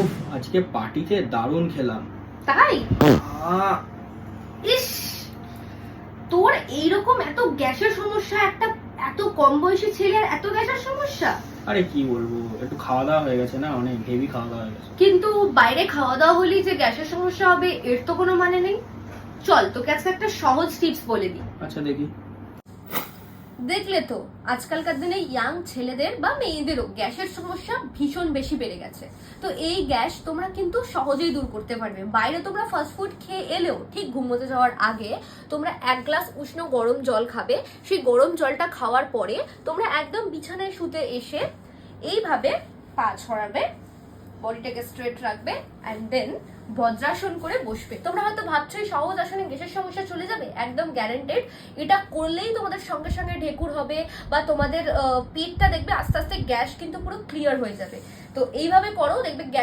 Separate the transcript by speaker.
Speaker 1: উফ, আজকে পার্টিতে দারুণ খেলাম।
Speaker 2: তাই?
Speaker 1: আহ,
Speaker 2: ইস, তোর এইরকম এত গ্যাসের সমস্যা, একটা এত কম বয়সী ছেলের এত গ্যাসের সমস্যা?
Speaker 1: আরে কি বলবো, একটু খাওয়া দাওয়া হয়ে গেছে না, অনেক হেভি খাওয়া দাওয়া হয়ে গেছে।
Speaker 2: কিন্তু বাইরে খাওয়া দাওয়া হলেই যে গ্যাসের সমস্যা হবে এর তো কোনো মানে নেই। চল তোকে আজকে একটা সহজ টিপস বলে দিই।
Speaker 1: আচ্ছা দেখি।
Speaker 2: দেখলে তো আজকালকার দিনে ইয়াং ছেলেদের বা মেয়েদেরও গ্যাসের সমস্যা ভীষণ বেশি বেড়ে গেছে। তো এই গ্যাস তোমরা কিন্তু সহজেই দূর করতে পারবে। বাইরে তোমরা ফাস্টফুড খেয়ে এলেও ঠিক ঘুমোতে যাওয়ার আগে তোমরা 1 গ্লাস উষ্ণ গরম জল খাবে। সেই গরম জলটা খাওয়ার পরে তোমরা একদম বিছানায় শুতে এসে এইভাবে পা ছড়াবে, বডিটাকে স্ট্রেট রাখবে অ্যান্ড দেন বজ্রাসন করে বসবে। তোমরা হয়তো ভাবছো এই সহজ আসনে গ্যাসের সমস্যা চলে যাবে, একদম গ্যারান্টেড। এটা করলেই তোমাদের সঙ্গে সঙ্গে ঢেকুর হবে বা তোমাদের পেটটা দেখবে আস্তে আস্তে গ্যাস কিন্তু পুরো ক্লিয়ার হয়ে যাবে। তো এইভাবে করো, দেখবে